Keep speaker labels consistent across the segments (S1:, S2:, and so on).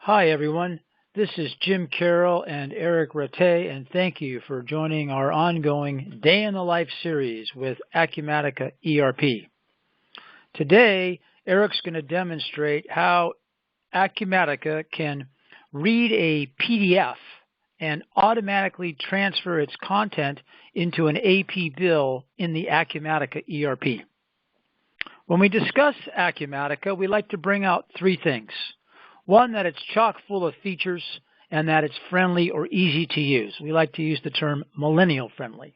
S1: Hi, everyone. This is Jim Carroll and Eric Rattay, and thank you for joining our ongoing Day in the Life series with Acumatica ERP. Today, Eric's going to demonstrate how Acumatica can read a PDF and automatically transfer its content into an AP bill in the Acumatica ERP. When we discuss Acumatica, we like to bring out three things. One, that it's chock full of features and that it's friendly or easy to use. We like to use the term millennial friendly.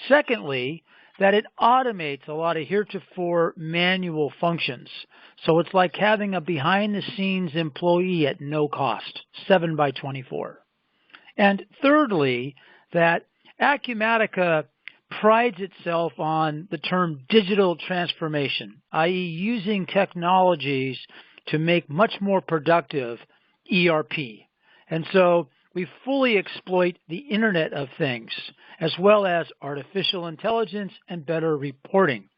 S1: Secondly, that it automates a lot of heretofore manual functions. So it's like having a behind-the-scenes employee at no cost, 7 by 24. And thirdly, that Acumatica prides itself on the term digital transformation, i.e. using technologies to make much more productive ERP. And so we fully exploit the Internet of Things, as well as artificial intelligence and better reporting.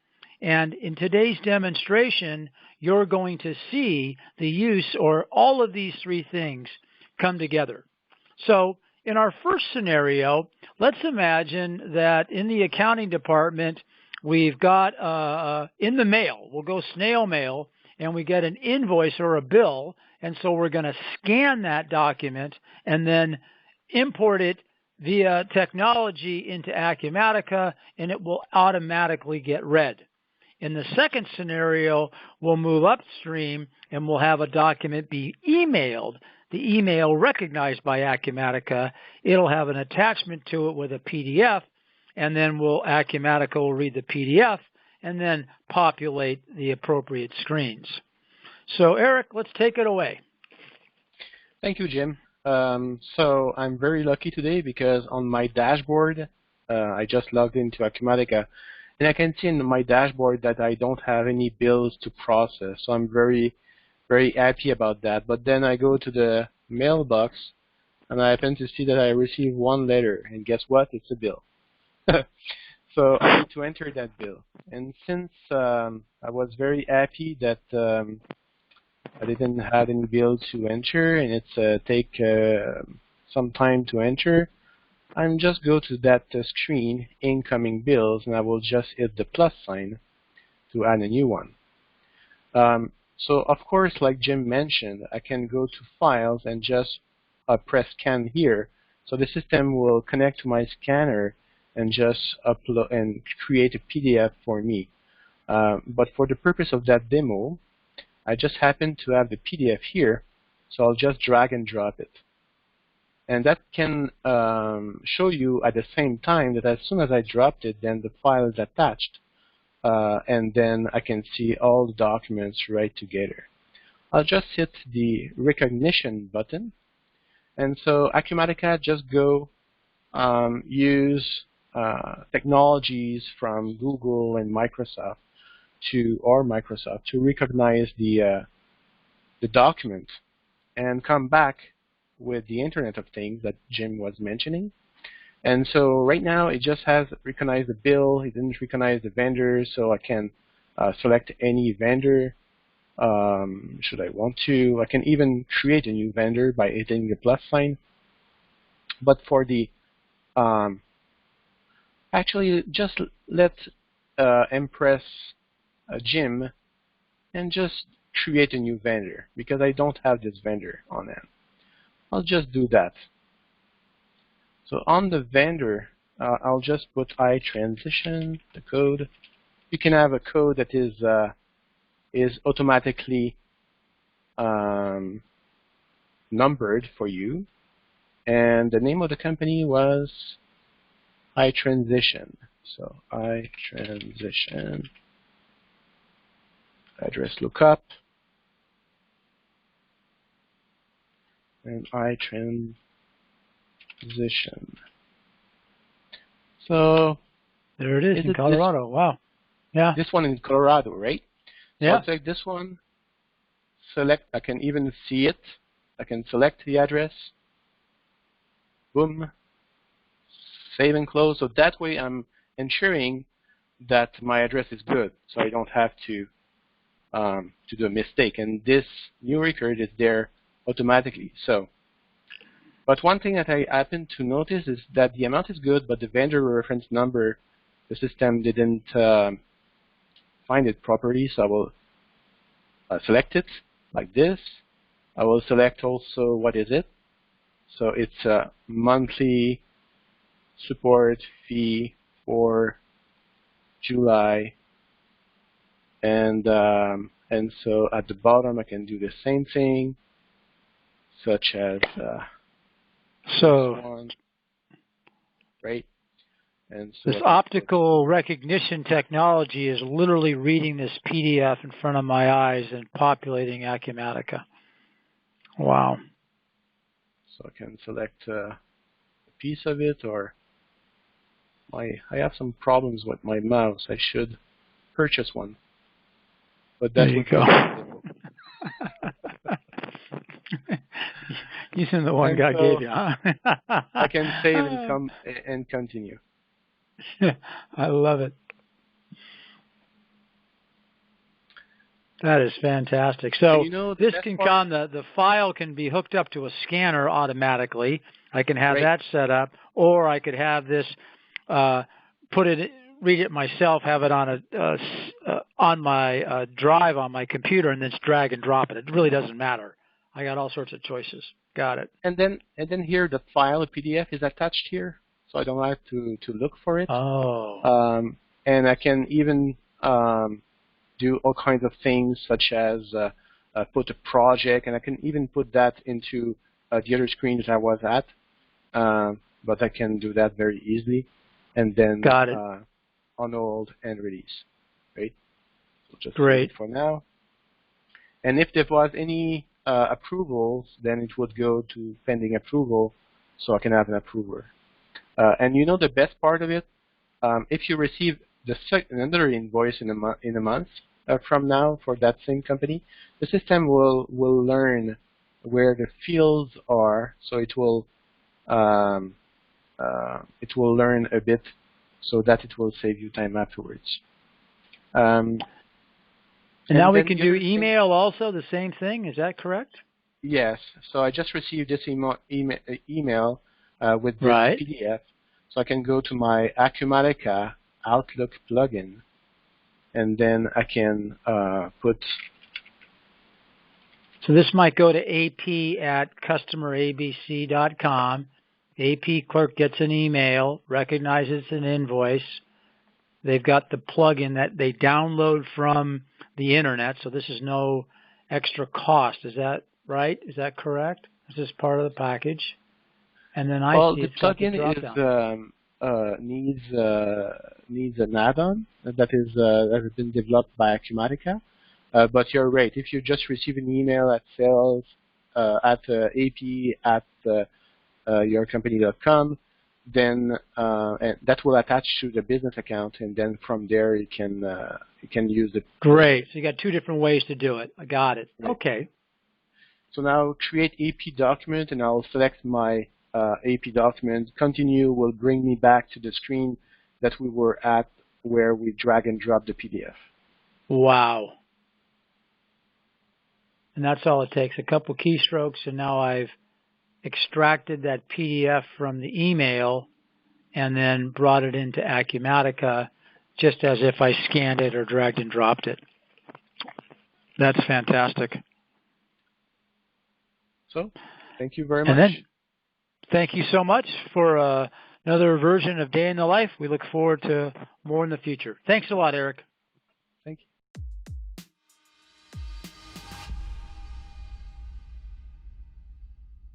S1: And in today's demonstration, you're going to see the use or all of these three things come together. So in our first scenario, let's imagine that in the accounting department, we've got in the mail, we'll go snail mail, and we get an invoice or a bill, and so we're going to scan that document and then import it via technology into Acumatica, and it will automatically get read. In the second scenario, we'll move upstream and we'll have a document be emailed. The email recognized by Acumatica, it'll have an attachment to it with a PDF, and then Acumatica will read the PDF and then populate the appropriate screens. So Eric, let's take it away.
S2: Thank you, Jim. So I'm very lucky today because on my dashboard, I just logged into Acumatica, and I can see in my dashboard that I don't have any bills to process. So I'm very, very happy about that. But then I go to the mailbox, and I happen to see that I received one letter, and guess what? It's a bill. So I need to enter that bill. And since I was very happy that I didn't have any bill to enter, and it's take some time to enter, I'm just go to that screen, incoming bills, and I will just hit the plus sign to add a new one. So of course, like Jim mentioned, I can go to files and just press scan here. So the system will connect to my scanner and just upload and create a PDF for me. But for the purpose of that demo, I just happen to have the PDF here, so I'll just drag and drop it. And that can show you at the same time that as soon as I dropped it, then the file is attached. And then I can see all the documents right together. I'll just hit the recognition button. And so Acumatica just go use technologies from Google and Microsoft to recognize the document and come back with the Internet of Things that Jim was mentioning. And so right now it just has recognized the bill. It didn't recognize the vendor, so I can select any vendor should I want to. I can even create a new vendor by hitting the plus sign. But for the actually, just let impress Jim and just create a new vendor because I don't have this vendor on hand. I'll just do that. So on the vendor, I'll just put iTransition, the code. You can have a code that is automatically numbered for you. And the name of the company was iTransition. So iTransition, address lookup, and iTransition. So
S1: there it is in Colorado. Wow. Yeah.
S2: This one in Colorado, right? So
S1: yeah.
S2: I'll take this one, select, I can even see it. I can select the address. Boom. Save and close. So that way I'm ensuring that my address is good, so I don't have to do a mistake. And this new record is there automatically. So, but one thing that I happened to notice is that the amount is good, but the vendor reference number, the system didn't find it properly. So I will select it like this. I will select also what is it. So it's a monthly support fee for July, and so at the bottom I can do the same thing, such as
S1: so
S2: this one, right? And so
S1: this optical recognition technology is literally reading this PDF in front of my eyes and populating Acumatica. Wow.
S2: So I can select a piece of it, or I have some problems with my mouse. I should purchase one, but that
S1: there you
S2: would
S1: go.
S2: be
S1: Using the one God gave you, huh?
S2: I can save and continue.
S1: I love it. That is fantastic. So this can come, the file can be hooked up to a scanner automatically. I can have that set up, or I could have this read it myself, have it on on my drive on my computer, and then just drag and drop it. It really doesn't matter. I got all sorts of choices. Got it.
S2: And then here the file, a PDF, is attached here, so I don't have to look for it.
S1: Oh.
S2: And I can even do all kinds of things, such as put a project, and I can even put that into the other screen that I was at. But I can do that very easily, and then
S1: got it.
S2: On hold and release. Right? So just
S1: great
S2: for now. And if there was any approvals, then it would go to pending approval, so I can have an approver. And you know the best part of it, if you receive another invoice in a month from now for that same company, the system will learn where the fields are, so it will learn a bit, so that it will save you time afterwards.
S1: And now we can do email also, the same thing. Is that correct?
S2: Yes. So I just received this email with this PDF. So I can go to my Acumatica Outlook plugin, and then I can put.
S1: So this might go to ap@customerabc.com. AP clerk gets an email, recognizes an invoice. They've got the plugin that they download from the internet, so this is no extra cost. Is that right? Is that correct? Is this part of the package? And then
S2: the plugin needs an add-on that has been developed by Acumatica. But you're right. If you just receive an email at sales at ap@yourcompany.com, then and that will attach to the business account, and then from there you can use it.
S1: Great. So you got two different ways to do it. I got it.
S2: Right.
S1: Okay.
S2: So now create AP document, and I'll select my AP document. Continue will bring me back to the screen that we were at, where we drag and drop the PDF.
S1: Wow. And that's all it takes, a couple keystrokes, and now I've extracted that PDF from the email and then brought it into Acumatica just as if I scanned it or dragged and dropped it. That's fantastic.
S2: So, thank you very much.
S1: And then, thank you so much for another version of Day in the Life. We look forward to more in the future. Thanks a lot, Eric.